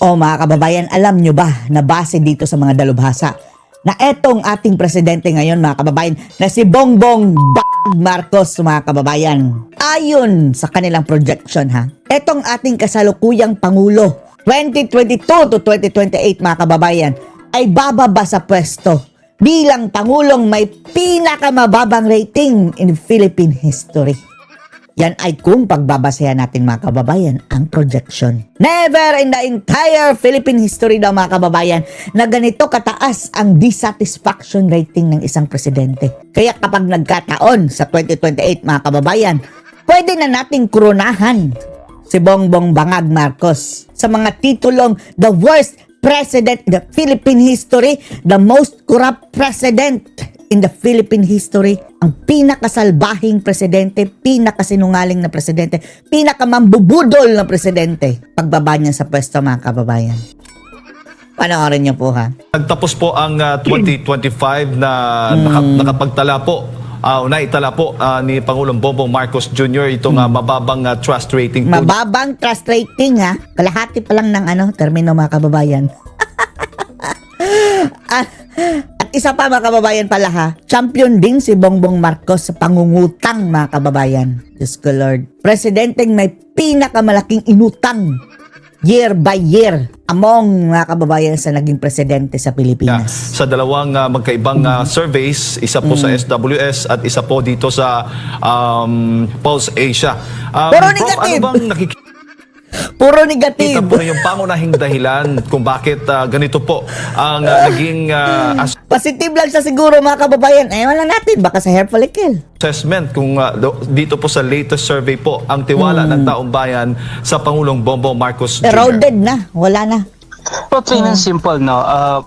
O mga kababayan, alam nyo ba na base dito sa mga dalubhasa na etong ating presidente ngayon mga kababayan na si Bongbong Marcos mga kababayan. Ayon sa kanilang projection etong ating kasalukuyang Pangulo 2022 to 2028 mga kababayan ay bababa sa pwesto bilang Pangulong may pinakamababang rating in Philippine history. Yan ay kung pagbabasehan natin mga kababayan ang projection. Never in the entire Philippine history daw mga kababayan na ganito kataas ang dissatisfaction rating ng isang presidente. Kaya kapag nagkataon sa 2028 mga kababayan, pwede na nating kuronahan si Bongbong Bangag Marcos sa mga titulong the worst president in the Philippine history, the most corrupt president in the Philippine history, ang pinakasalbahing presidente, pinakasinungaling na presidente, pinakamambubudol na presidente, pagbaba niya sa pwesto mga kababayan. Panoorin niyo po Nagtapos po ang 2025 na nakapagtala po, naitala po ni Pangulong Bongbong Marcos Jr. itong mababang trust rating po. Mababang trust rating kalahati pa lang ng termino mga kababayan. At isa pa mga kababayan pala champion din si Bongbong Marcos sa pangungutang mga kababayan. Diyos ko Lord. Presidenteng may pinakamalaking inutang year by year among mga kababayan sa naging presidente sa Pilipinas. Sa dalawang magkaibang surveys, isa po sa SWS at isa po dito sa Pulse Asia. Pero Prof, negative. ano bang nakikita? Puro negative. Po yung pangunahing dahilan kung bakit ganito po ang naging Positive lang siya siguro mga kababayan. Wala natin. Baka sa hair follicle. assessment kung dito po sa latest survey po ang tiwala ng taong bayan sa Pangulong Bongbong Marcos Jr. Eroded na. Wala na. Well, plain and simple, no?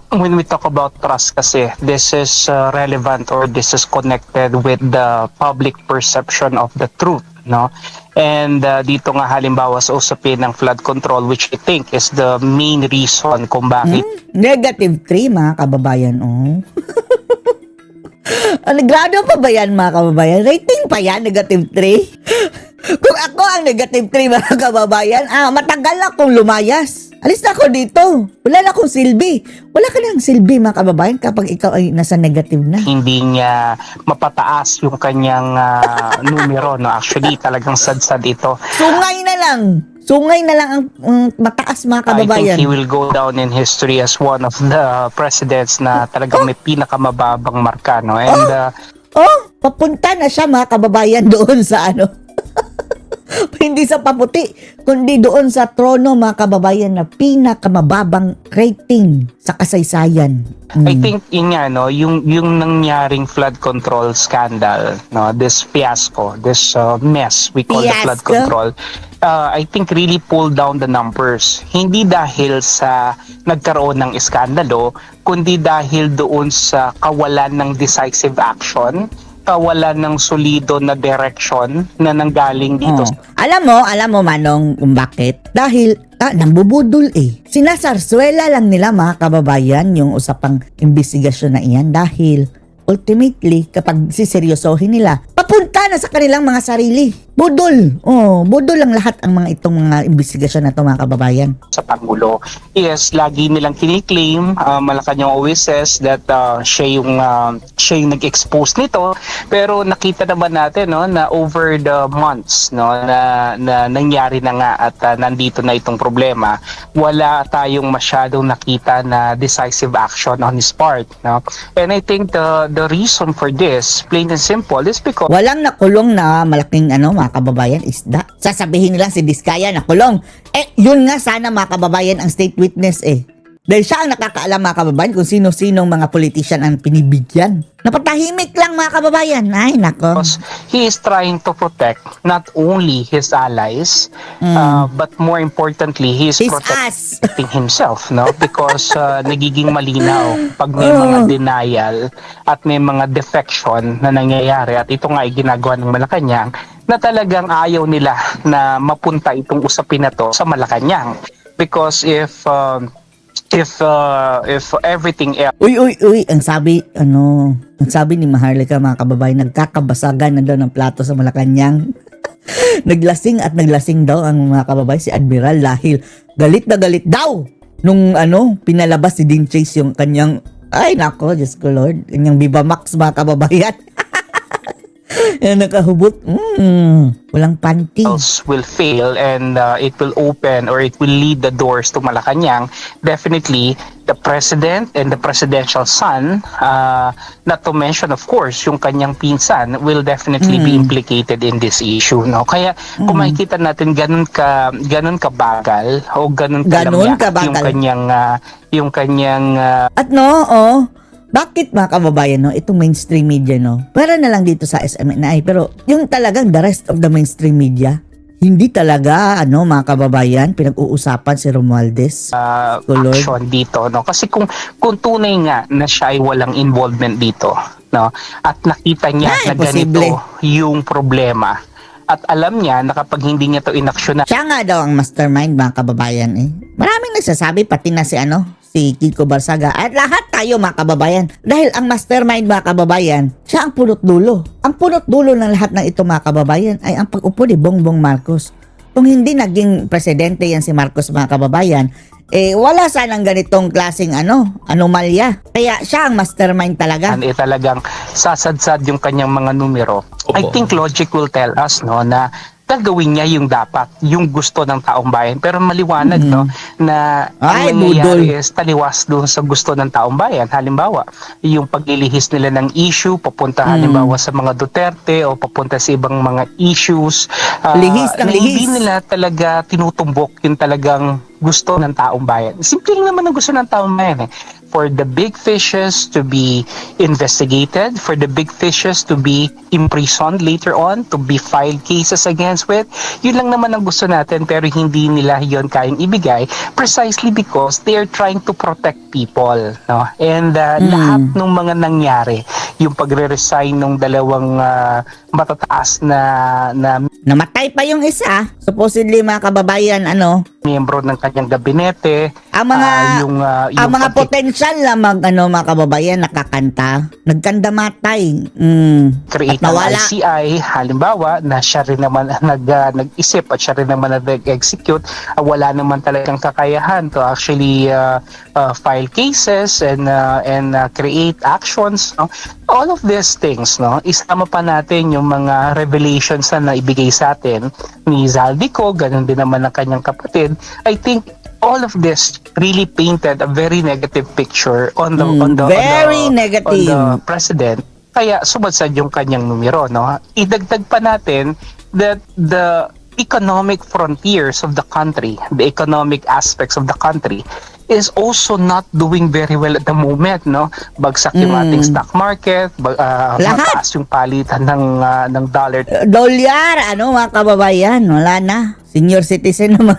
When we talk about trust kasi, this is relevant or this is connected with the public perception of the truth, no? And dito nga halimbawa sa usapin ng flood control, which I think is the main reason kung bakit. Negative 3 mga kababayan. Grado pa ba yan mga kababayan? Rating pa yan, negative 3? Kung ako ang negative 3 mga kababayan, matagal akong lumayas. Alis na ako dito. Wala na akong silbi. Wala ka nang silbi mga kababayan kapag ikaw ay nasa negative na. Hindi niya mapataas yung kanyang numero, no? Actually, talagang sad-sad ito. Sungay na lang. Sungay na lang ang mataas mga I kababayan. think he will go down in history as one of the presidents na talagang may pinakamababang marka, no? And Papunta na siya mga kababayan doon sa hindi sa paputi, kundi doon sa trono mga kababayan na pinakamababang rating sa kasaysayan. I think yun nga, no, yung nangyaring flood control scandal, no, this fiasco, this mess we call the flood Fiasco? control, I think really pulled down the numbers. Hindi dahil sa nagkaroon ng iskandalo, kundi dahil doon sa kawalan ng decisive action, kawalan ng solido na direction na nanggaling dito. Alam mo Manong kung bakit? Dahil nambubudol Sinasarsuela lang nila mga kababayan yung usapang investigasyon na iyan dahil ultimately kapag siseryosohin nila, papunta na sa kanilang mga sarili. Budol. Budol lang lahat ang mga itong mga investigasyon na ito mga kababayan. Sa Pangulo. Yes, lagi nilang kiniklaim, Malacanang always says that siya yung nag-expose nito, pero nakita naman natin, no, na over the months, no, na nangyari na nga at nandito na itong problema, wala tayong masyadong nakita na decisive action on his part, no? And I think the reason for this, plain and simple, is because Walang nakulong na malaking mga kababayan, isda. Sasabihin nila si Diskaya nakulong. Yun nga sana mga kababayan ang state witness Dahil siya ang nakakaalam mga kababayan kung sino-sinong mga politician ang pinibigyan. Napatahimik lang mga kababayan. Ay, nako. he is trying to protect not only his allies, but more importantly, he is protecting himself, no? Because nagiging malinaw pag may mga denial at may mga defection na nangyayari, at ito nga ay ginagawa ng Malacanang, na talagang ayaw nila na mapunta itong usapin na to sa Malacanang. Because if everything else. Uy, ang sabi ni Maharlika mga kababayan, nagkakabasagan na daw ng plato sa Malacanang. Naglasing daw ang mga kababayan si Admiral dahil galit na galit daw nung pinalabas si Dean Chase yung kanyang, ay nako, Diyos ko Lord, kanyang Viva Max mga kababayan. Yan nakahubot. Walang panty. else will fail and it will open or it will lead the doors to Malacanang, definitely the president and the presidential son, not to mention of course yung kanyang pinsan, will definitely be implicated in this issue, no? Kaya kung makikita natin ganun kabagal o ganun kalamyak yung kanyang At bakit mga kababayan, itong mainstream media, para na lang dito sa SMNI, pero yung talagang the rest of the mainstream media, hindi talaga, mga kababayan, pinag-uusapan si Romualdez. Lord. action dito, no? Kasi kung tunay nga na siya ay walang involvement dito, no? At nakita niya na posible. ganito yung problema. At alam niya na kapag hindi niya to inaksyonan, Siya nga daw ang mastermind mga kababayan. Maraming nagsasabi, pati na si Kiko Barsaga at lahat tayo mga kababayan. Dahil ang mastermind mga kababayan, siya ang punot dulo. Ang punot dulo ng lahat ng ito mga kababayan ay ang pag-upo ni Bongbong Marcos. Kung hindi naging presidente yan si Marcos mga kababayan, wala sanang ganitong klaseng anomalya. Kaya siya ang mastermind talaga. talagang sasadsad yung kanyang mga numero. I Opo. think logic will tell us, no, na gagawin niya yung dapat, yung gusto ng taong bayan. Pero maliwanag, no, na Ay, ang nangyayari budol. is taliwas doon sa gusto ng taong bayan. Halimbawa, yung paglilihis nila ng issue, papunta halimbawa sa mga Duterte o papunta sa ibang mga issues. Lihis ng na Hindi lihis. nila talaga tinutumbok yung talagang gusto ng taong bayan. Simple lang naman ang gusto ng taong bayan. For the big fishes to be investigated, for the big fishes to be imprisoned later on, to be filed cases against with, yun lang naman ang gusto natin, pero hindi nila yon kayang ibigay precisely because they are trying to protect people, no? And lahat ng mga nangyari, yung pagre-resign ng dalawang matataas na Namatay pa yung isa. Supposedly mga kababayan, miyembro ng kanyang gabinete, ang mga yung mga potensyal na mga kababayan nakakanta, nagkandamatay. create At ng nawala. ICI, halimbawa, na siya rin naman nag-isip at siya rin naman nag-execute, wala naman talagang kakayahan to actually file cases and create actions. No? All of these things, no, isama pa natin yung mga revelations na naibigay sa atin ni Zaldico, ganun din naman ang kanyang kapatid. I think all of this really painted a very negative picture on the very negative. on the president. Kaya sumadsad yung kanyang numero, no? Idagdag pa natin that the economic frontiers of the country, the economic aspects of the country is also not doing very well at the moment, no? Bagsak yung ating stock market, mataas yung palitan ng dollar Dolyar, mga kababayan, wala na. Senior citizen naman.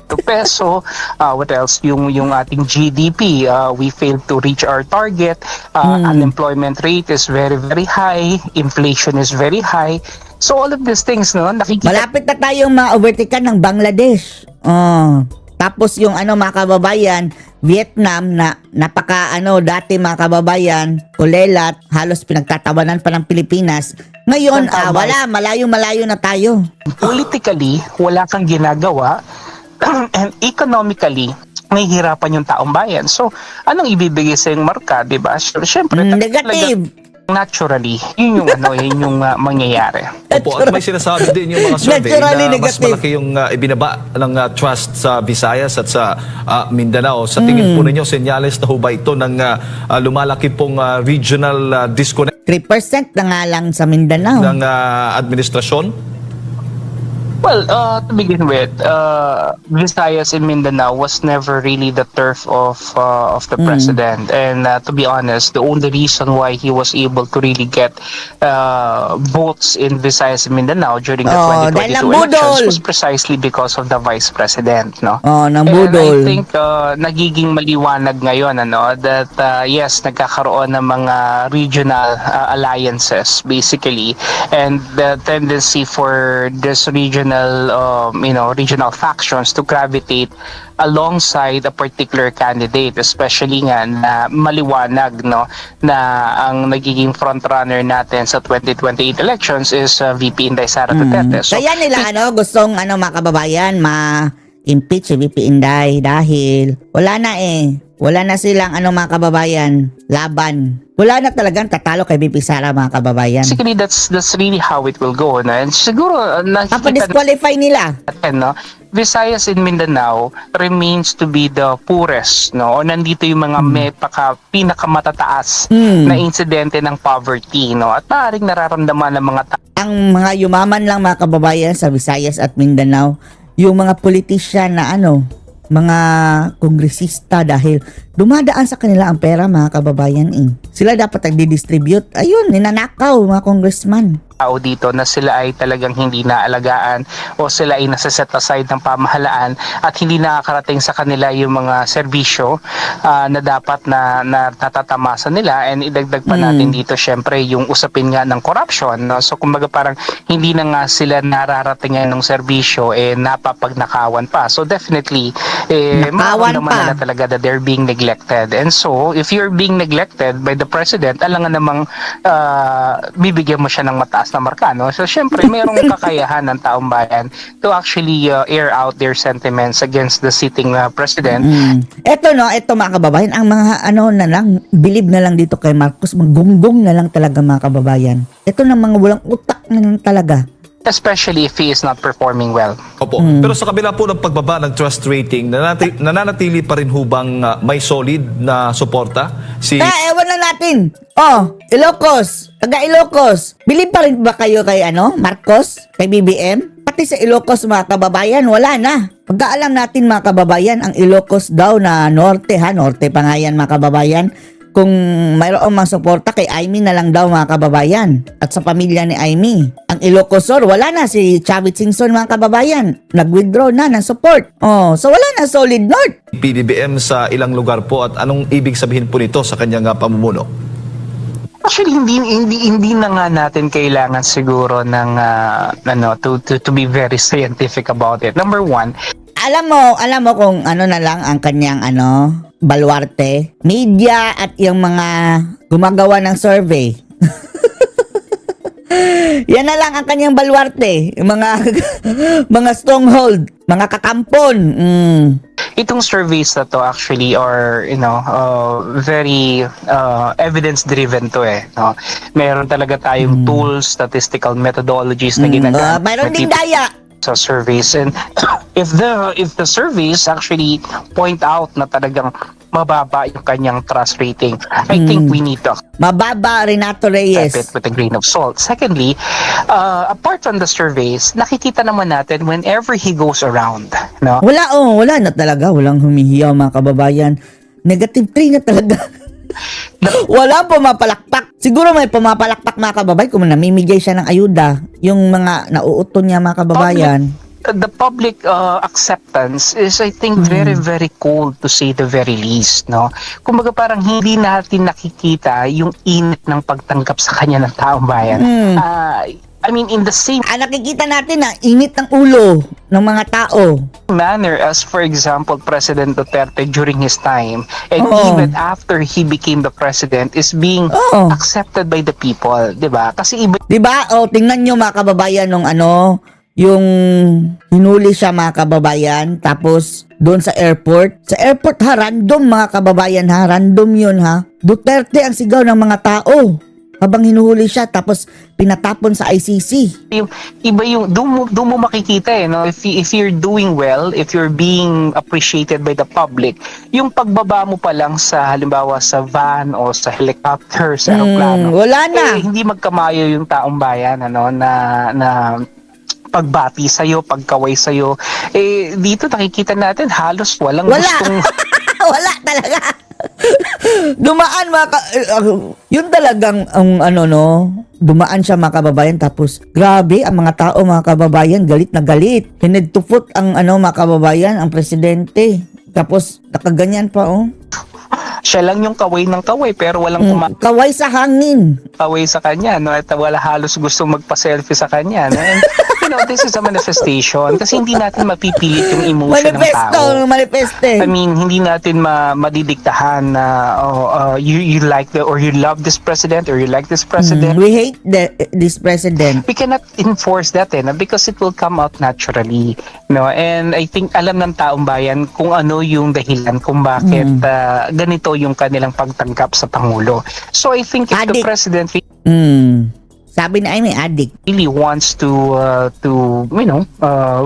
to peso. What else? Yung ating GDP, we failed to reach our target. Unemployment rate is very, very high. Inflation is very high. So all of these things, no, nakikita Malapit na tayong ma-overtaken ng Bangladesh. Tapos yung mga kababayan, Vietnam na dati mga kababayan, kulelat, halos pinagtatawanan pa ng Pilipinas. Ngayon, wala, malayo-malayo na tayo. politically, wala kang ginagawa and economically, may hirapan yung taong bayan. So, anong ibibigay sa yung marka, di ba? Siyempre, Negative. naturally, yun yung mangyayari. Opo, at may sinasabi din yung mga survey Naturally na mas negative. malaki yung ibinaba ng trust sa Visayas at sa Mindanao. Sa tingin po ninyo, senyales na ho ba ito ng lumalaki pong regional disconnect 3% na nga lang sa Mindanao. ng administrasyon? Well, to begin with, Visayas and Mindanao was never really the turf of the president. And to be honest, the only reason why he was able to really get votes in Visayas and Mindanao during the dahil 2022 ng elections budol. was precisely because of the vice president, no? Ng And budol. I think nagiging maliwanag ngayon that yes, nagkakaroon ng mga regional alliances basically, and the tendency for this regional factions to gravitate alongside a particular candidate, especially nga na maliwanag, no, na ang nagiging frontrunner natin sa 2028 elections is VP Inday Sara Duterte. So, Kaya nila gustong mga kababayan impeach si VP Inday dahil wala na wala na silang mga kababayan, laban. Wala na talagang tatalo kay VP Sara mga kababayan. Basically, that's really how it will go. No? And siguro, nakikita Disqualify nila. natin, no? Visayas and Mindanao remains to be the poorest, no? O nandito yung mga pinakamatataas na insidente ng poverty, no? At maaaring nararamdaman ng mga Ang mga yumaman lang mga kababayan sa Visayas at Mindanao, yung mga politician na mga kongresista dahil dumadaan sa kanila ang pera mga kababayan Sila dapat nagdi-distribute. Ayun, ninanakaw mga congressman. tao dito na sila ay talagang hindi naalagaan o sila ay nasa-set aside ng pamahalaan at hindi nakakarating sa kanila yung mga serbisyo na dapat na natatamasa nila. And idagdag pa natin dito syempre yung usapin nga ng corruption, no? So kumbaga parang hindi na nga sila nararatingan ng serbisyo, napapagnakawan pa. So definitely mararamdaman nila talaga that they're being neglected. And so if you're being neglected by the president, alangan namang bibigyan mo siya ng mataas na marka, no? So syempre mayroong kakayahan ng taong bayan to actually air out their sentiments against the sitting president. Eto mga kababayan, ang mga na lang, believe na lang dito kay Marcos, maggunggong na lang talaga mga kababayan. Ito na mga walang utak na lang talaga. Especially if he is not performing well. Opo. Pero sa kabila po ng pagbaba ng trust rating, nananatili pa rin hubang may solid na suporta? Ewan na natin. Ilocos. Taga Ilocos. Believe pa rin ba kayo kay Marcos? Kay BBM? Pati sa Ilocos mga kababayan, wala na. Pagkaalam natin mga kababayan, ang Ilocos daw na norte norte pa nga yan mga kababayan. Kung mayroong mga suporta kay Aimee na lang daw mga kababayan at sa pamilya ni Aimee. Ang Ilocos Sur, wala na si Chavit Singson mga kababayan. Nag-withdraw na ng support. So wala na solid north. PBBM sa ilang lugar po at anong ibig sabihin po nito sa kanyang pamumuno? Actually, hindi na nga natin kailangan siguro ng to be very scientific about it. Number one, alam mo kung na lang ang kanyang baluarte, media at yung mga gumagawa ng survey. Yan na lang ang kanyang baluarte, yung mga stronghold, mga kakampon. Itong surveys na to actually are very evidence driven to no. Meron talaga tayong tools, statistical methodologies na ginagamit. Mayroon ding daya sa surveys, and if the surveys actually point out na talagang mababa yung kanyang trust rating, I think we need to mababa. Renato Reyes it with a grain of salt. Secondly, apart from the surveys, nakikita naman natin whenever he goes around, no? Wala na talaga, walang humihiyaw mga kababayan. Negative 3 na talaga. Wala pumapalakpak. Siguro may pumapalakpak mga kababayan kung namimigay siya ng ayuda. Yung mga nauuton niya mga kababayan. The public acceptance is, I think, very, very cold to say the very least, no? Kumbaga parang hindi natin nakikita yung init ng pagtanggap sa kanya ng taong bayan. I mean, in the same Nakikita natin na init ng ulo ng mga tao. manner as, for example, President Duterte during his time, and even after he became the president, is being accepted by the people, di ba? Kasi iba Diba? Tingnan nyo mga kababayan nung yung hinuli siya mga kababayan, tapos doon sa airport. Sa airport random mga kababayan random yun Duterte ang sigaw ng mga tao habang hinuhuli siya, tapos pinatapon sa ICC. iba yung doon mo makikita no, if you're doing well, if you're being appreciated by the public, yung pagbaba mo pa lang sa halimbawa sa van o sa helicopter, sa aeroplano, wala na. Hindi magkamayo yung taong bayan na pagbati sa'yo, pagkaway sa'yo. Dito nakikita natin halos walang gustong wala talaga. Dumaan yun talagang dumaan siya mga kababayan, tapos grabe ang mga tao mga kababayan, galit na galit. Hined to foot ang mga kababayan, ang presidente. Tapos nakaganyan pa siya lang yung kaway ng kaway pero walang kaway sa hangin. kumakaway sa kanya, no? At wala halos gusto magpa-selfie sa kanya, no? This is a manifestation kasi hindi natin mapipilit yung emotion ng tao. Manifesto. I mean, hindi natin madidiktahan na you like or you love this president or you like this president. We hate this president. We cannot enforce that because it will come out naturally, no? And I think alam ng taong bayan kung ano yung dahilan kung bakit ganito yung kanilang pagtanggap sa pangulo. So I think if the Addict. president Sabi na ay may addict. really wants to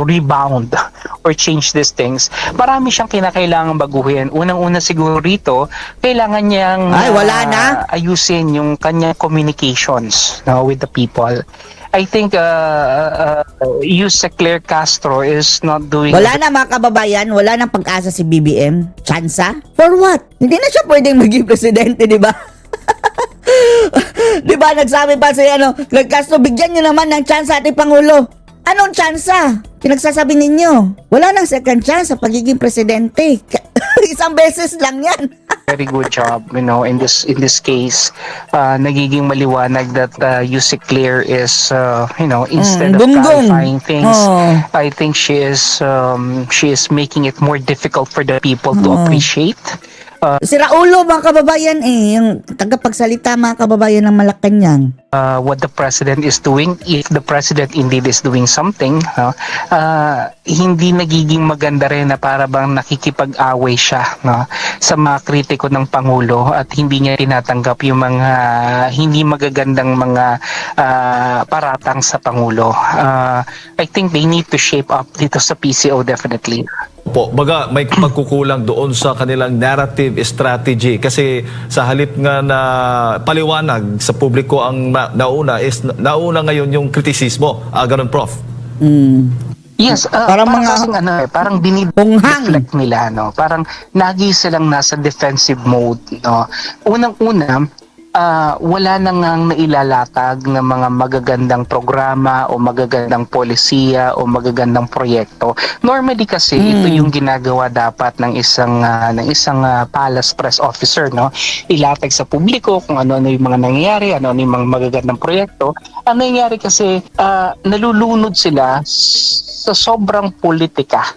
rebound or change these things, marami siyang kinakailangan baguhin. Unang-una siguro rito, kailangan niyang Ay, wala na? ayusin yung kanyang communications, no, with the people. I think Claire Castro is not doing Wala na mga kababayan, wala nang pag-asa si BBM. Tsansa? For what? Hindi na siya pwedeng maging presidente, di ba? Di ba, nagsabi pa si Claire Castro, bigyan nyo naman ng chance sa ating Pangulo. Anong tsansa? Pinagsasabi ninyo. Wala nang second chance sa pagiging presidente. Isang beses lang yan. very good job, in this case. Nagiging maliwanag that Claire is instead of gunggong. clarifying things, Oh. I think she is making it more difficult for the people to appreciate. Si Raulo, mga kababayan yung tagapagsalita mga kababayan ng Malacanang. What the president is doing, if the president indeed is doing something, hindi nagiging maganda rin na para bang nakikipag-away siya, sa mga kritiko ng Pangulo at hindi niya tinatanggap yung mga hindi magagandang mga paratang sa Pangulo. I think they need to shape up dito sa PCO definitely. Po, baga may pagkukulang doon sa kanilang narrative strategy kasi sa halip nga na paliwanag sa publiko ang nauna ngayon yung kritisismo. Ganun, Prof. Yes, Parang parang mga kasing parang punghang. dinideflect nila, parang lagi silang nasa defensive mode, Unang-una, wala na ngang nailalatag ng mga magagandang programa o magagandang polisiya o magagandang proyekto. Normally kasi ito yung ginagawa dapat ng isang palace press officer, ilatag sa publiko kung ano-ano yung mga nangyayari, ano-ano yung mga magagandang proyekto. Ang nangyayari kasi nalulunod sila sa sobrang politika.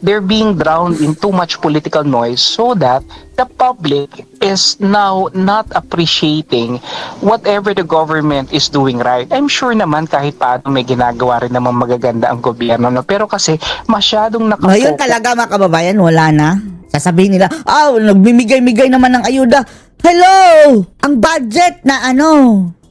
They're being drowned in too much political noise so that the public is now not appreciating whatever the government is doing right. I'm sure naman kahit paano may ginagawa rin naman magaganda ang gobyerno, pero kasi masyadong Ngayon nakafocus. talaga mga kababayan, wala na. Sasabihin nila, nagbimigay-migay naman ng ayuda. Hello! Ang budget na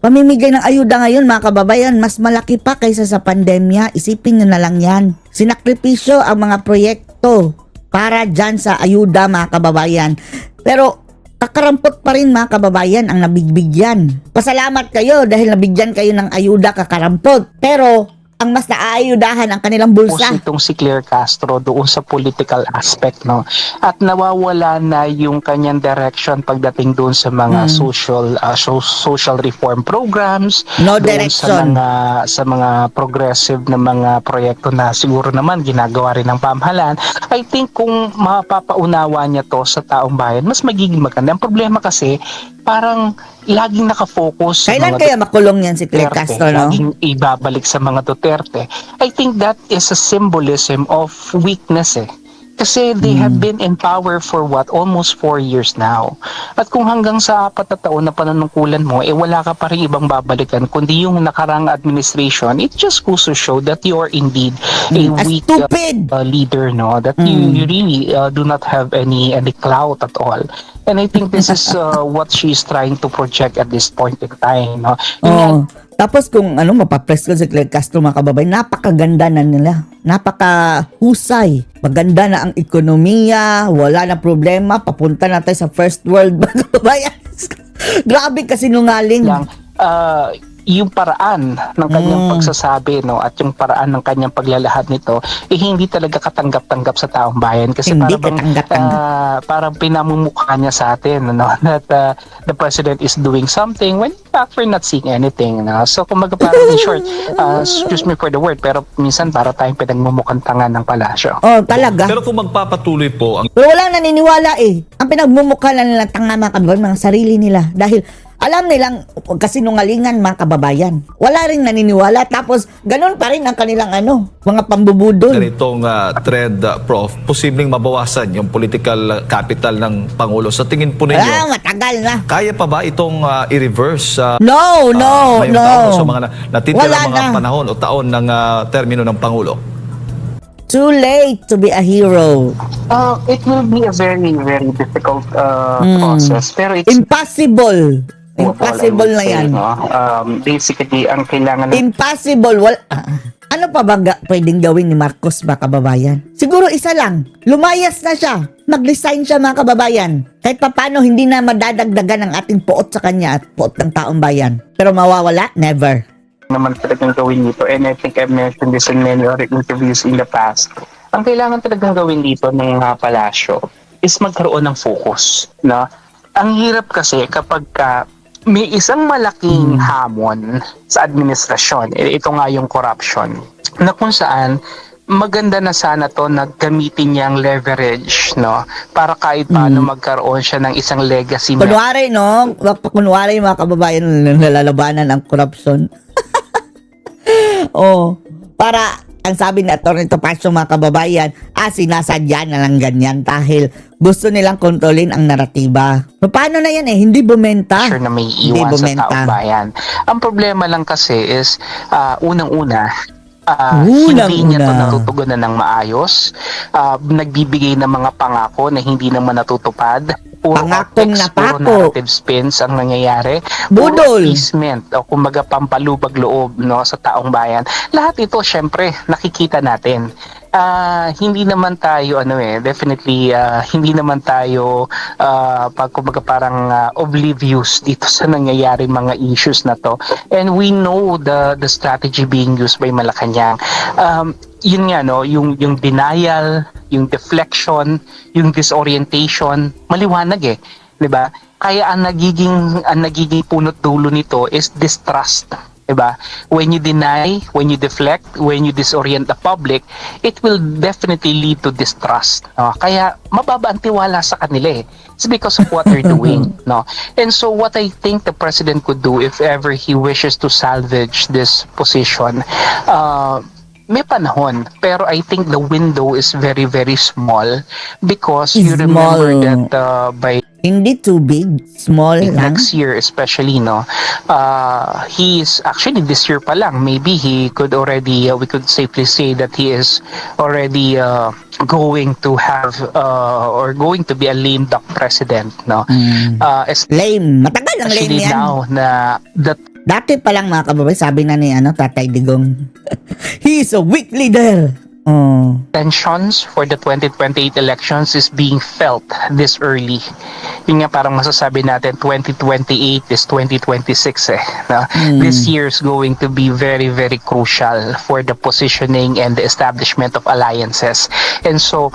pamimigay ng ayuda ngayon mga kababayan, mas malaki pa kaysa sa pandemya. Isipin nyo na lang yan. Sinakripisyo ang mga proyekto para dyan sa ayuda mga kababayan. Pero kakarampot pa rin mga kababayan ang nabigbigyan. Pasalamat kayo dahil nabigyan kayo ng ayuda kakarampot. Pero ang mas naaayudahan ang kanilang bulsa. Itong si Claire Castro doon sa political aspect, at nawawala na yung kanyang direction pagdating doon sa mga social reform programs, No doon direction. sa mga progressive na mga proyekto na siguro naman ginagawa rin ng pamahalaan. I think kung mapapaunawa niya to sa taong bayan, mas magiging maganda. Ang problema kasi parang laging nakafocus Kailan mga kaya makulong yan si Claire Castro, laging ibabalik sa mga Duterte. I think that is a symbolism of weakness Kasi they have been in power for almost 4 years now. At kung hanggang sa 4 na taon na panunungkulan mo, wala ka pa rin ibang babalikan, kundi yung nakarang administration, it just goes to show that you are indeed a weak stupid leader, that you really do not have any clout at all. And I think this is what she's trying to project at this point in time. Tapos kung mapapress ko si Claire Castro mga kababayan, napakaganda na nila. Napakahusay. Maganda na ang ekonomiya, wala na problema, papunta na tayo sa first world mga kababayan. Grabe kasi nungaling. Yung paraan ng kanyang pagsasabi at yung paraan ng kanyang paglalahad nito hindi talaga katanggap-tanggap sa taong bayan kasi Hindi parang pinamumukha niya sa atin that the president is doing something when in fact we're not seeing anything. So kumbaga parang in short, excuse me for the word, pero minsan para tayong pinagmumukhang tanga ng palasyo. Talaga. Pero kung magpapatuloy po ang Pero walang naniniwala Ang pinagmumukha na nila tanga mga kababayan, mga sarili nila. Dahil Alam nilang kasinungalingan mga kababayan. Wala rin naniniwala. Tapos, ganun pa rin ang kanilang mga pambubudol. Ganitong trend, Prof, posibleng mabawasan yung political capital ng Pangulo. Sa tingin po ninyo, Matagal na. kaya pa ba itong i-reverse No. ngayong taon o sa mga natitira Wala mga na. panahon o taon ng termino ng Pangulo? Too late to be a hero. It will be a very, very difficult process. Pero it's Impossible. what I Impossible would na say, yan. no? Basically, ang kailangan ng Impossible. Ano pa ba pwedeng gawin ni Marcos, mga kababayan? Siguro isa lang. Lumayas na siya. Mag-resign siya, mga kababayan. Kahit paano, hindi na madadagdagan ang ating puot sa kanya at puot ng taong bayan. Pero mawawala? Never. naman talagang gawin dito, and I think I've mentioned this in many other interviews in the past. Ang kailangan talagang gawin dito ng palasyo is magkaroon ng focus. No? Ang hirap kasi kapag may isang malaking hamon sa administrasyon, ito nga yung corruption, na kung saan maganda na sana to na gamitin niyang leverage, no, para kahit paano magkaroon siya ng isang legacy na Kunwari mga kababayan nalalabanan ang korupsyon. Para ang sabi ni Atty. Topacio, mga kababayan, sinasadya na lang ganyan dahil gusto nilang kontrolin ang naratiba. Paano na yan hindi bumenta. sure na may iwan sa taong bayan. Ang problema lang kasi is unang-una, hindi niya ito natutugunan ng maayos. Nagbibigay ng mga pangako na hindi naman natutupad. Puro Pangakong optics, napako. puro narrative spins ang nangyayari. Budol. Puro appeasement o kumbaga pampalubag loob, no, sa taong bayan. Lahat ito, syempre, nakikita natin. Hindi naman tayo definitely hindi naman tayo kumbaga parang oblivious dito sa nangyayari mga issues na to, and we know the strategy being used by Malacanang. Yun nga, no, yung denial, yung deflection, yung disorientation, maliwanag 'di ba? Kaya ang nagiging punot dulo nito is distrust. Diba? When you deny, when you deflect, when you disorient the public, it will definitely lead to distrust. Kaya mababa ang tiwala sa kanila It's because of what they're doing. No? And so what I think the president could do if ever he wishes to salvage this position, may panahon, pero I think the window is very, very small because you remember that by hindi too big, small lang. next year especially, no, he is actually this year pa lang, maybe he could already we could safely say that he is already going to have or going to be a lame duck president, no. Lame, matagal ang lame Especially yan. now na that Dati pa lang, mga kababayan, sabi na ni Tatay Digong, he is a weak leader. tensions for the 2028 elections is being felt this early. Yun nga, parang masasabi natin 2028 is 2026 no? This year is going to be very, very crucial for the positioning and the establishment of alliances. And so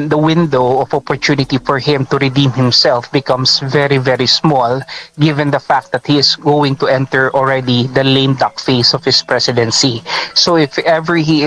the window of opportunity for him to redeem himself becomes very, very small given the fact that he is going to enter already the lame duck phase of his presidency. So if ever he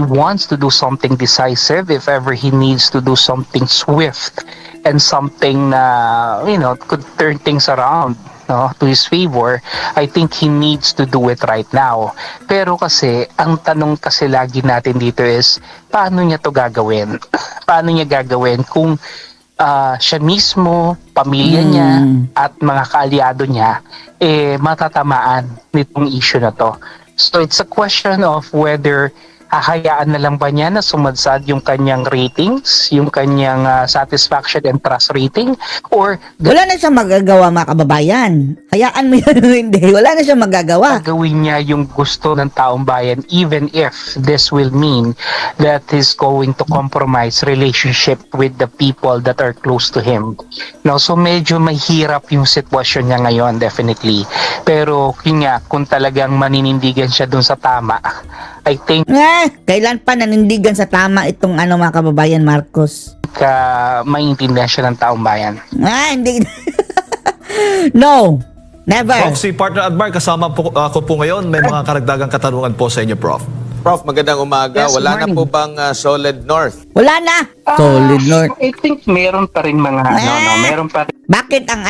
wants to do something decisive, if ever he needs to do something swift and something na could turn things around, no, to his favor, I think he needs to do it right now. Pero kasi ang tanong kasi lagi natin dito is paano niya to gagawin? Paano niya gagawin kung siya mismo, pamilya niya at mga kaalyado niya matatamaan nitong issue na to? So it's a question of whether hahayaan na lang ba niya na sumadsad yung kanyang ratings, yung kanyang satisfaction and trust rating, or Wala na siyang magagawa, mga kababayan. Hayaan mo yan o hindi. Wala na siyang magagawa. gagawin niya yung gusto ng taong bayan, even if this will mean that he's going to compromise relationship with the people that are close to him. No, so medyo mahirap yung sitwasyon niya ngayon, definitely. Pero yun nga, kung talagang maninindigan siya dun sa tama, I think Kailan pa nanindigan sa tama itong mga kababayan, Marcos? maintindihan siya ng taong bayan. Hindi. No. Never. Prof, si Partner Admar, kasama po ako po ngayon. May mga karagdagang katanungan po sa inyo, Prof. Prof, magandang umaga. Yes, Wala morning. na po bang Solid North? Wala na. Solid North. I think meron pa rin mga meron pa rin. Bakit ang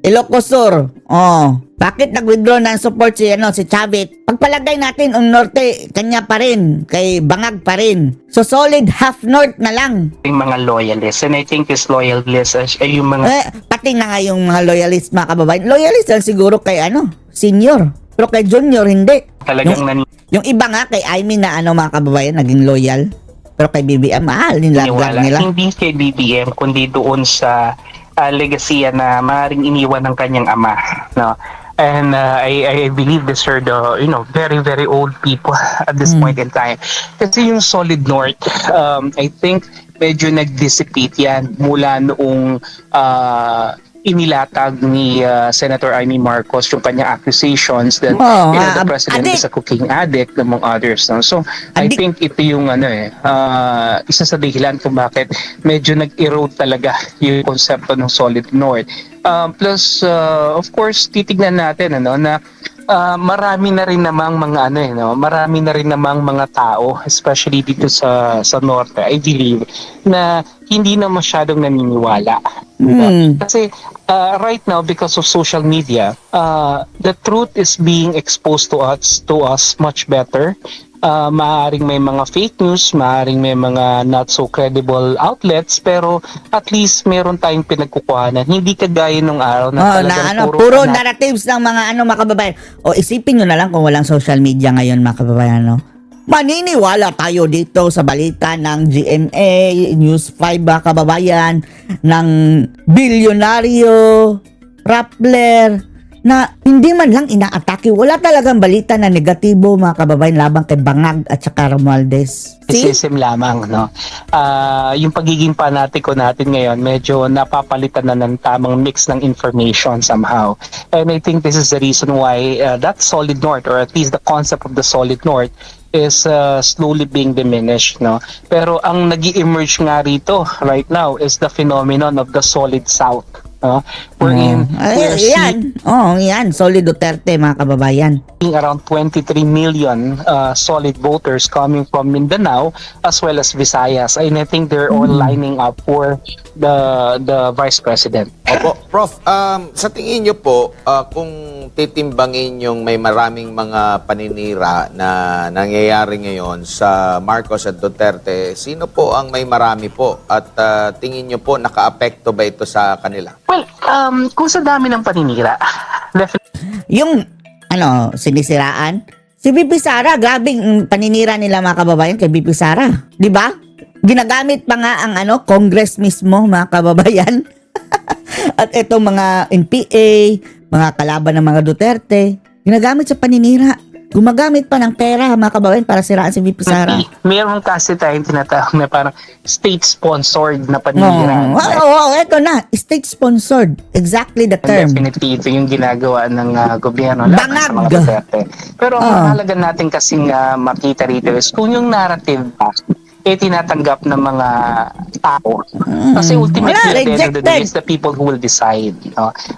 Ilocos Sur. Oh, bakit nag-withdraw ng support si si Chavit? Pagpalagay natin ang norte, kanya pa rin, kay Bangag pa rin. So solid half north na lang. Yung mga loyalists. And I think this loyalists ay yung mga Pati na nga yung mga loyalist mga kababayan. Loyalist lang siguro kay senior. Pero kay junior hindi. talagang Yung iba nga kay Aimee na mga kababayan naging loyal. Pero kay BBM mahal naniniwala. nila. Hindi kay BBM, kundi doon sa legacy na maaaring iniwan ng kanyang ama. No? And I believe these are the very very old people at this point in time. Kasi yung Solid North, I think medyo nag-dissipate yan mula noong inilatag ni Senator Amy Marcos yung kanyang accusations that the president is a cocaine addict among others. No? So I think ito yung isa sa dahilan kung bakit medyo nag-erode talaga yung konsepto ng Solid North. Plus of course titignan natin na marami na rin namang mga marami na rin namang mga tao, especially dito sa norte, I believe, na hindi na masyadong naniniwala. Kasi right now, because of social media, the truth is being exposed to us much better. Maaaring may mga fake news, maaaring may mga not so credible outlets, pero at least meron tayong pinagkukuhanan. Hindi kagaya nung araw na talagang puro narratives ng mga mga kababayan. O isipin nyo na lang kung walang social media ngayon mga kababayan, no? Maniniwala tayo dito sa balita ng GMA, News 5 mga kababayan, ng bilyonaryo, Rappler, na hindi man lang inaatake. Wala talagang balita na negatibo mga kababayan laban kay Bangag at saka Romualdez. Criticism lamang, no? Yung pagiging panatiko natin ngayon, medyo napapalitan na ng tamang mix ng information somehow. And I think this is the reason why that Solid North, or at least the concept of the Solid North, is slowly being diminished, no? Pero ang nag-emerge nga rito right now is the phenomenon of the Solid South. Wherein we're seeing yan, Solid Duterte mga kababayan. Around 23 million solid voters coming from Mindanao as well as Visayas, and I think they're all lining up for the Vice President. Opo, Prof, sa tingin niyo po, kung titimbangin yung may maraming mga paninira na nangyayari ngayon sa Marcos at Duterte, sino po ang may marami po? At tingin niyo po, naka-apekto ba ito sa kanila? Well, kung sa dami ng paninira, Yung sinisiraan, si VP Sara, grabing paninira nila mga kababayan kay VP Sara. Di ba? Ginagamit pa nga ang Congress mismo mga kababayan. At itong mga NPA, mga kalaban ng mga Duterte, ginagamit sa paninira. Gumagamit pa ng pera mga kababayan para siraan si VP Sara. meron kasi tayong tinatawag na parang state-sponsored na paninira. Eto na, state-sponsored. Exactly the term. Definitely, ito yung ginagawa ng gobyerno laban sa mga Duterte. Pero ang mahalaga natin kasing makita rito is kung yung narrative pa tinatanggap ng mga tao. Kasi ultimately, at the end of the day, it's the people who will decide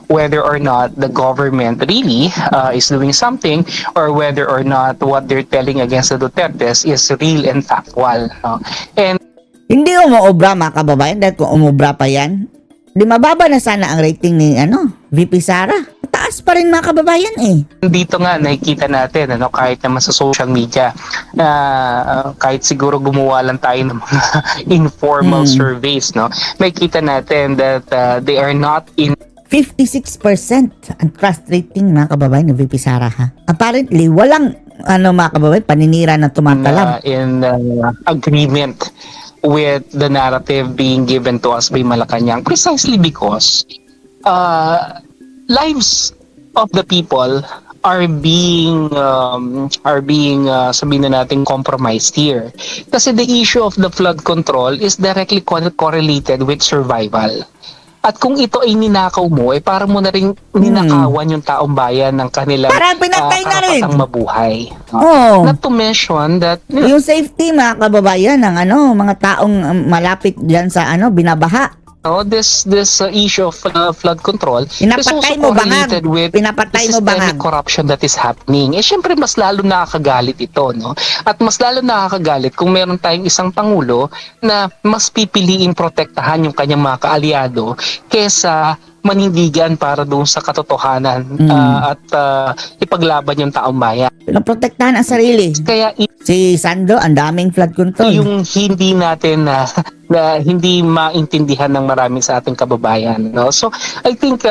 whether or not the government really is doing something, or whether or not what they're telling against the Dutertes is real and factual. And hindi umuobra mga kababayan, dahil kung umubra pa yan, di mababa na sana ang rating ni VP Sara. Taas pa rin mga kababayan dito nga nakikita natin kahit naman sa social media, kahit siguro gumawa lang tayo ng mga informal surveys, makikita natin that they are not in 56% ang trust rating mga kababayan ni VP Sara ha. Apparently walang mga kababayan paninira na tumatalab. In agreement with the narrative being given to us by Malacanang, precisely because lives of the people are being sabihin na natin compromised here. Kasi the issue of the flood control is directly correlated with survival. At kung ito ay ninakaw mo, para mo na rin ninakawan yung taong bayan ng kanilang karapatang mabuhay. Not to mention that yung safety mga kababayan ng mga taong malapit diyan sa binabaha. This issue of flood control Pinapatay is also mo correlated with Pinapatay the mo systemic corruption that is happening. Siyempre, mas lalo nakakagalit ito, At mas lalo nakakagalit kung meron tayong isang pangulo na mas pipiliing protektahan yung kanyang mga kaalyado kesa manindigan para doon sa katotohanan at ipaglaban yung taong bayan. Pinoprotektahan ang sarili. Kaya Si Sandro, ang daming flood control. yung hindi natin na hindi maintindihan ng marami sa ating kababayan, no? So I think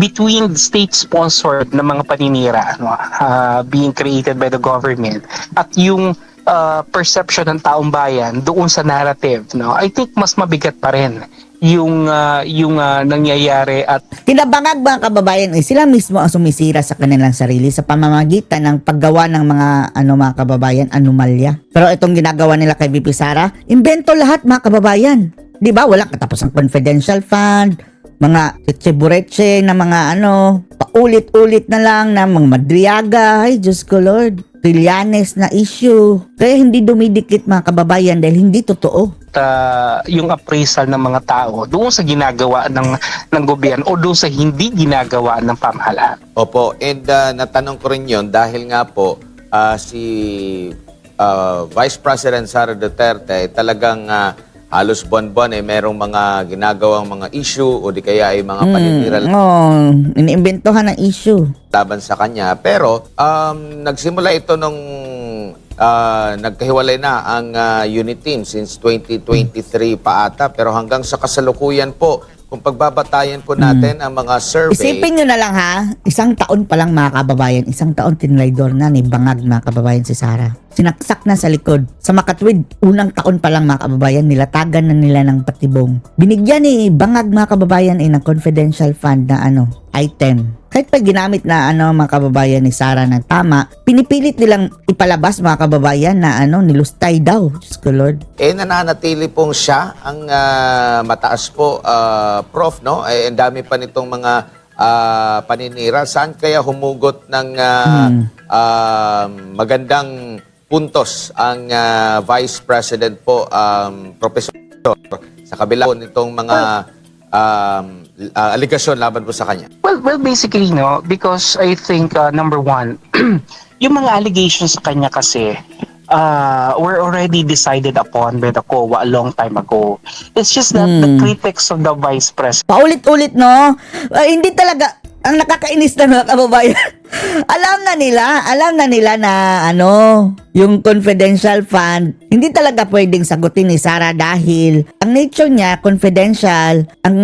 between state-sponsored na mga paninira, no, being created by the government, at yung perception ng taong bayan doon sa narrative, no, I think mas mabigat pa rin yung nangyayari. At Kinabangag mga kababayan, sila mismo ang sumisira sa kanilang sarili sa pamamagitan ng paggawa ng mga kababayan, anomalya. Pero itong ginagawa nila kay VP Sara, imbento lahat mga kababayan. 'Di ba? Walang katapos ang confidential fund, mga etche-bureche na mga paulit-ulit na lang na mga madriaga. Ay, Diyos ko Lord. Trillanes na issue. Kaya hindi dumidikit mga kababayan dahil hindi totoo. yung appraisal ng mga tao doon sa ginagawa ng gobyerno o doon sa hindi ginagawa ng pamahalaan. Opo, and natanong ko rin yun dahil nga po si Vice President Sara Duterte talagang halos buwan-buwan merong mga ginagawang mga issue o di kaya ay mga paninira Iniimbentohan ng issue. laban sa kanya. Pero nagsimula ito nung nagkahiwalay na ang unit team since 2023 pa ata. Pero hanggang sa kasalukuyan po, kung pagbabatayan po natin ang mga survey. Isipin nyo na lang ha, 1 taon pa lang mga kababayan, 1 taon tinlaydor na ni bangag mga kababayan si Sara. Sinaksak na sa likod. Sa makatwid, 1 taon pa lang mga kababayan, nilatagan na nila ng patibong. Binigyan ni bangag mga kababayan ng confidential fund na item. Kahit pa ginamit na mga kababayan ni Sara ng tama, pinipilit nilang ipalabas mga kababayan na nilustay daw. Diyos ko Lord. Nananatili pong siya ang mataas po, Prof, no? Ang dami pa nitong mga paninira. Saan kaya humugot ng magandang puntos ang Vice President po, Professor, sa kabila po nitong mga aligasyon laban po sa kanya? Well, basically, no, because I think number one, yung mga allegations sa kanya kasi were already decided upon by the COA a long time ago. It's just that the critics of the Vice President Paulit-ulit, no? Hindi talaga, ang nakakainis na mga kababayan. alam na nila na yung confidential fund, hindi talaga pwedeng sagutin ni Sara dahil ang nature niya, confidential, ang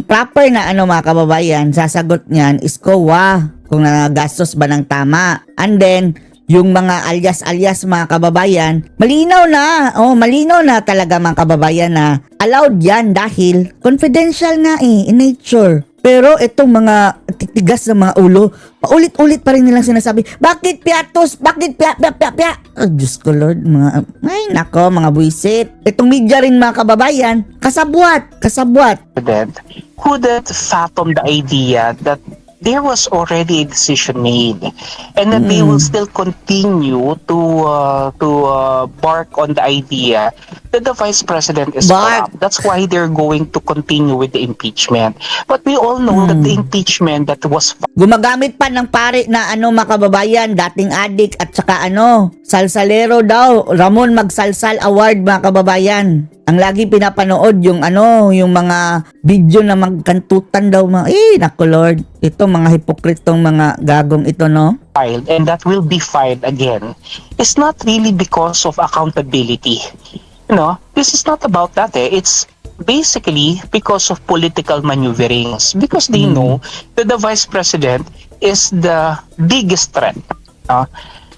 proper na mga kababayan, sasagot niyan is COA kung nagagastos ba ng tama. And then, yung mga alias-alias mga kababayan, malinaw na talaga mga kababayan na allowed yan dahil confidential nga in nature. Pero itong mga titigas na mga ulo, paulit-ulit pa rin nilang sinasabi, bakit piatos? Bakit pia? Oh, Diyos ko Lord, mga buwisit. Itong media rin mga kababayan, kasabwat. who that fathom the idea that there was already a decision made and that they will still continue to bark on the idea that the Vice President is corrupt. That's why they're going to continue with the impeachment. But we all know that the impeachment that was Gumagamit pa ng pare na mga kababayan, dating adik at saka salsalero daw, Ramon Magsalsal Award mga kababayan. Ang lagi pinapanood yung yung mga video na magkantutan daw naku Lord, ito mga hipokritong mga gagong ito, no? filed and that will be filed again is not really because of accountability. This is not about that. It's basically because of political maneuverings, because they know that the Vice President is the biggest threat,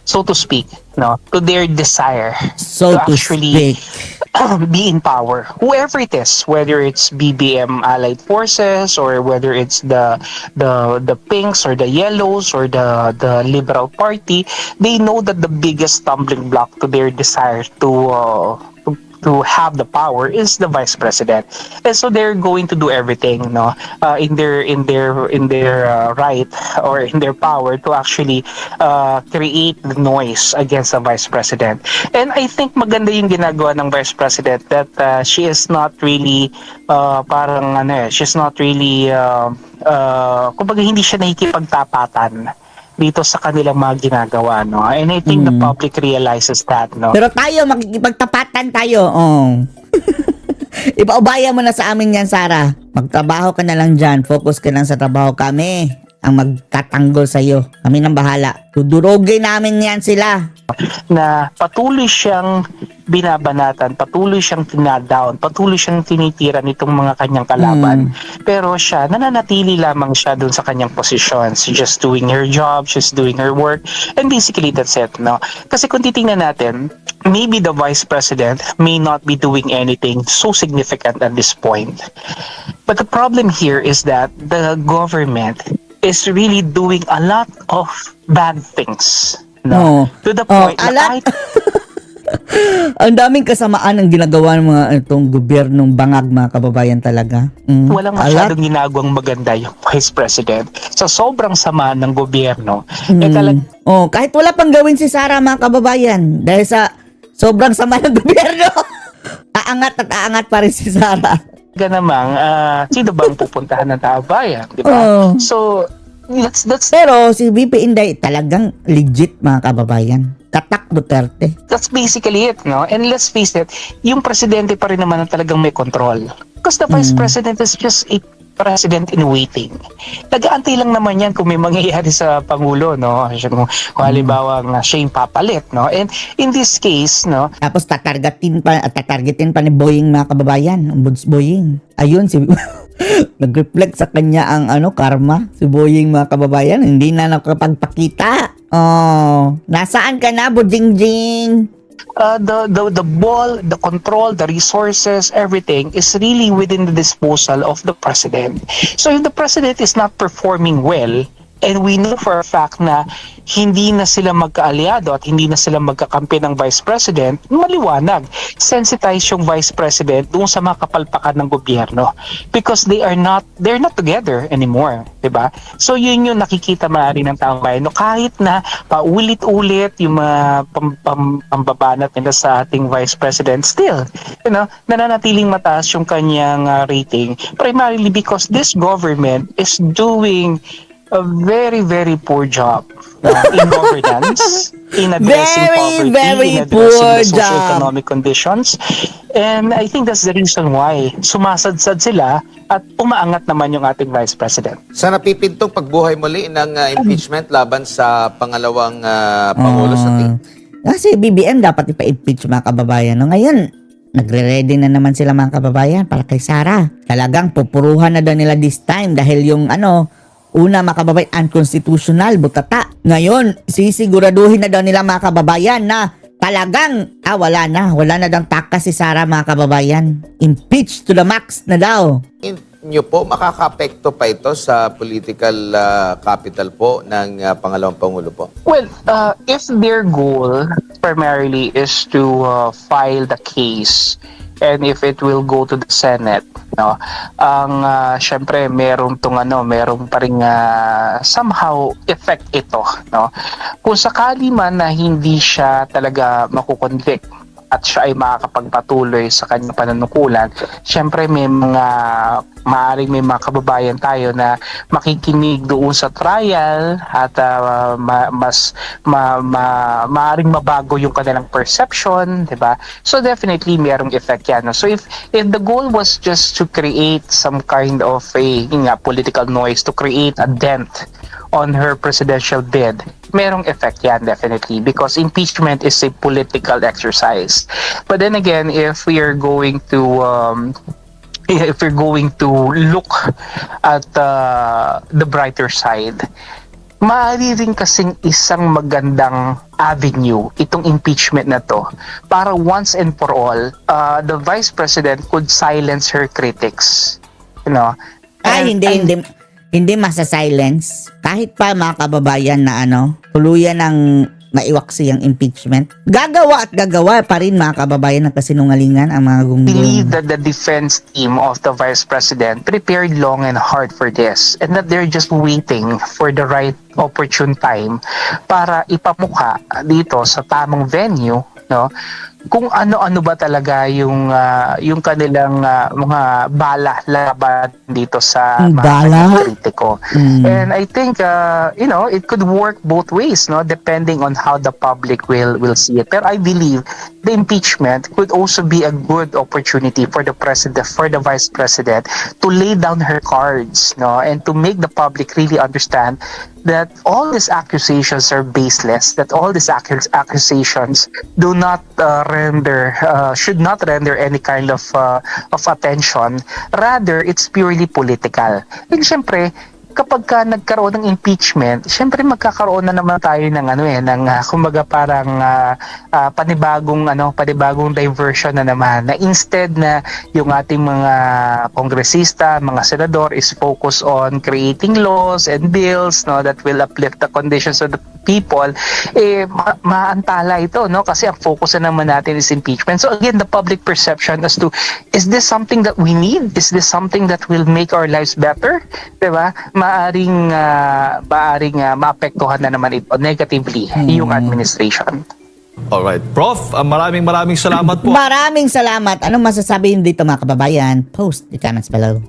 so to speak, to their desire So to actually speak. be in power, whoever it is, whether it's BBM Allied Forces or whether it's the pinks or the yellows or the Liberal Party. They know that the biggest stumbling block to their desire to have the power is the Vice President, and so they're going to do everything in their right or in their power to actually create the noise against the Vice President. And I think maganda yung ginagawa ng Vice President that she is not really she's not really kumbaga hindi siya nakikipagtapatan dito sa kanilang mga ginagawa, and I think the public realizes that, Pero tayo, makikipagtapatan tayo. Ipaubaya mo na sa amin yan, Sara. Magtrabaho ka na lang dyan. Focus ka lang sa trabaho. Kami ang magtatanggol sa'yo. Kami nang bahala. Tudurogin namin yan sila. Na patuloy siyang binabanatan, patuloy siyang tinadown, patuloy siyang tinitira nitong mga kanyang kalaban. Pero siya, nananatili lamang siya dun sa kanyang posisyon. She's just doing her job, she's doing her work, and basically that's it, no? Kasi kung titingnan natin, maybe the Vice President may not be doing anything so significant at this point. But the problem here is that the government is really doing a lot of bad things. No, to the point a na lot. Ang daming kasamaan ang ginagawa ng mga itong gobyernong bangag, mga kababayan talaga. Walang masyadong ginagawang maganda yung Vice President. Sa sobrang sama ng gobyerno, Kahit wala pang gawin si Sara, mga kababayan, dahil sa sobrang sama ng gobyerno, aangat pa rin si Sara. namang, sino bang pupuntahan ng tao bayan? Di ba? So, Pero si VP Inday talagang legit, mga kababayan. Tatak Duterte. that's basically it, no? And let's face it, yung presidente pa rin naman ang talagang may control. Because the Vice President is just a president in waiting. Nag-aantay lang naman yan kung may mangyayari sa Pangulo, no? Kung halimbawa siya yung papalit, no? And in this case, no? Tapos tatargetin pa ni Boying, mga kababayan. Ang Buds Boying. Ayun, si nag-reflect sa kanya ang karma. Si Boying, mga kababayan, hindi na nakapagpakita. Nasaan ka na, Budingjing? The ball, the control, the resources, everything is really within the disposal of the president. So if the president is not performing well, and we know for a fact na hindi na sila magkaalyado at hindi na sila magkakampi ng Vice President, maliwanag. Sensitize yung Vice President doon sa mga kapalpakan ng gobyerno because they're not together anymore, 'di ba? So yun yung nakikita maaari ng taong bayan. No, kahit na paulit-ulit yung mga pambabanat nila sa ating Vice President, still, nananatiling mataas yung kanyang rating primarily because this government is doing a very, very poor job in governance, in addressing poverty, in addressing the socio-economic conditions. And I think that's the reason why sumasadsad sila at umaangat naman yung ating Vice President. Sa napipintong pagbuhay muli ng impeachment laban sa pangalawang Pangulo sa Kasi BBM dapat ipa-impeach, mga kababayan. No? Ngayon, nagre-ready na naman sila, mga kababayan, para kay Sara. Talagang pupuruhan na daw nila this time dahil yung una, mga kababayan, unconstitutional, butata. Ngayon, sisiguraduhin na daw nila, mga kababayan, na talagang, wala na daw takas si Sara, mga kababayan. Impeach to the max na daw. Nyo po, makaka-apekto pa ito sa political capital po ng pangalawang Pangulo po? Well, if their goal primarily is to file the case and if it will go to the Senate, no, ang syempre merong pa ring somehow effect ito, no. Kung sakali man na hindi siya talaga makukonvict at siya ay makakapagpatuloy sa kanyang pananakulan, syempre maaaring may mga kababayan tayo na makikinig doon sa trial at maaaring mabago yung kanilang perception, di ba? So definitely merong effect yan. So if the goal was just to create some kind of political noise, to create a dent on her presidential bid, merong effect yan definitely because impeachment is a political exercise. But then again, if we are going to look at the brighter side, maaari rin kasing isang magandang avenue itong impeachment na to para once and for all the Vice President could silence her critics, Hindi masa-silence. Kahit pa, mga kababayan, na tuluyan ng maiwaksi ang impeachment. Gagawa pa rin, mga kababayan, ng kasinungalingan ang mga gunggong. Believe that the defense team of the Vice President prepared long and hard for this and that they're just waiting for the right opportune time para ipamukha dito sa tamang venue, no, kung ano-ano ba talaga yung kanilang mga bala laban dito sa mga Bala? kritiko. Mm. And I think it could work both ways, no, depending on how the public will see it. Pero I believe the impeachment could also be a good opportunity for the vice president to lay down her cards, no, and to make the public really understand that all these accusations are baseless, that all these accusations do not should not render any kind of attention. Rather, it's purely political. And syempre, kapag ka nagkaroon ng impeachment, syempre magkakaroon na naman tayo ng kumbaga parang panibagong diversion na naman, na instead na yung ating mga kongresista, mga senador is focus on creating laws and bills, no, that will uplift the conditions of the people, maantala ito, no, kasi ang focus na naman natin is impeachment. So again, the public perception as to, is this something that we need? Is this something that will make our lives better? Diba? Maaring maapektuhan na naman ito negatively yung administration. Alright. Prof, maraming salamat po. Maraming salamat. Anong masasabi dito mga kababayan? Post the comments below.